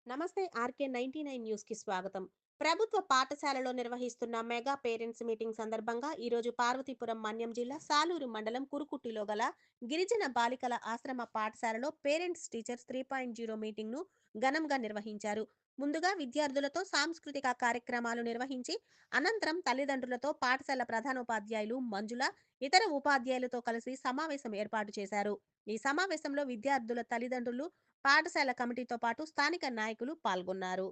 నమస్తే RK 99 news కి స్వాగతం. ప్రభుత్వ పాఠశాలలో నిర్వహిస్తున్న మెగా పేరెంట్స్ మీటింగ్ సందర్భంగా ఈరోజు పార్వతీపురం మన్యం జిల్లా సాలూరు మండలం కురుకుట్టిలో గల గిరిజన బాలికల ఆశ్రమ పాఠశాలలో పేరెంట్స్ టీచర్స్ 3.0 మీటింగ్ ను ఘనంగా నిర్వహించారు. ముందుగా విద్యార్థులతో సాంస్కృతిక కార్యక్రమాలు నిర్వహించి అనంతరం తల్లిదండ్రులతో పాఠశాల ప్రధానోపాధ్యాయులు మంజుల ఇతర ఉపాధ్యాయులతో కలిసి సమావేశం ఏర్పాటు చేశారు. ఈ సమావేశంలో విద్యార్థుల తల్లిదండ్రులు, పాఠశాల కమిటీతో పాటు స్థానిక నాయకులు పాల్గొన్నారు.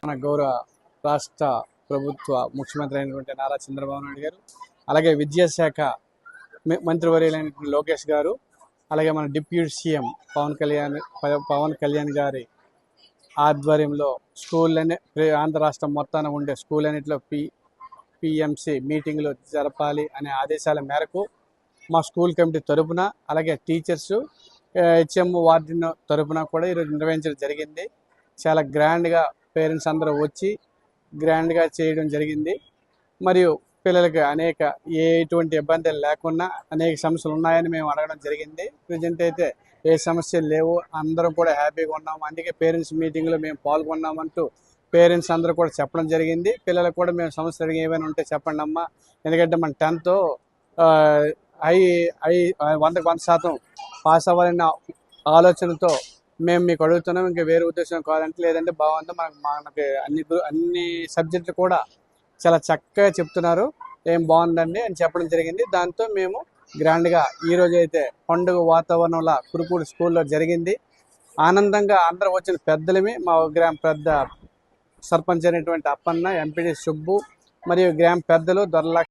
మన గౌరవ రాష్ట్ర ప్రభుత్వ ముఖ్యమంత్రి అయినటువంటి నారా చంద్రబాబు నాయుడు గారు, అలాగే విద్యాశాఖ మంత్రివర్యులైనటువంటి లోకేష్ గారు, అలాగే మన డిప్యూటీ సీఎం పవన్ కళ్యాణ్ గారి ఆధ్వర్యంలో స్కూళ్ళనే ఆంధ్ర రాష్ట్రం మొత్తాన ఉండే స్కూల్ అన్నింటిలో పిఎంసి మీటింగ్లు జరపాలి అనే ఆదేశాల మేరకు మా స్కూల్ కమిటీ తరపున, అలాగే టీచర్సు, హెచ్ఎం వార్డెన్ తరపున కూడా ఈరోజు నిర్వహించడం జరిగింది. చాలా గ్రాండ్గా పేరెంట్స్ అందరూ వచ్చి గ్రాండ్గా చేయడం జరిగింది. మరియు పిల్లలకి ఎటువంటి ఇబ్బందులు లేకుండా అనేక సమస్యలు ఉన్నాయని మేము అడగడం జరిగింది. ప్రజెంట్ అయితే ఏ సమస్యలు లేవు, అందరం కూడా హ్యాపీగా ఉన్నాము. అందుకే పేరెంట్స్ మీటింగ్లో మేము పాల్గొన్నామంటూ పేరెంట్స్ అందరూ కూడా చెప్పడం జరిగింది. పిల్లలకు కూడా మేము సమస్యలు ఏమైనా ఉంటే చెప్పండి అమ్మా, ఎందుకంటే మన 10th 100% పాస్ అవ్వాలన్న ఆలోచనతో మేము మీకు అడుగుతున్నాం. ఇంకా వేరే ఉద్దేశం కావాలంటే లేదంటే బాగుంది, మనకి అన్ని సబ్జెక్టులు కూడా చాలా చక్కగా చెప్తున్నారు, ఏం బాగుందండి అని చెప్పడం జరిగింది. దాంతో మేము గ్రాండ్గా ఈరోజు అయితే పండుగ వాతావరణంలో కురుకూడు స్కూల్లో జరిగింది. ఆనందంగా అందరూ వచ్చిన పెద్దలమే మా గ్రామ పెద్ద సర్పంచ్ అయినటువంటి అప్పన్న, ఎంపీడీ సుబ్బు మరియు గ్రామ పెద్దలు దొరల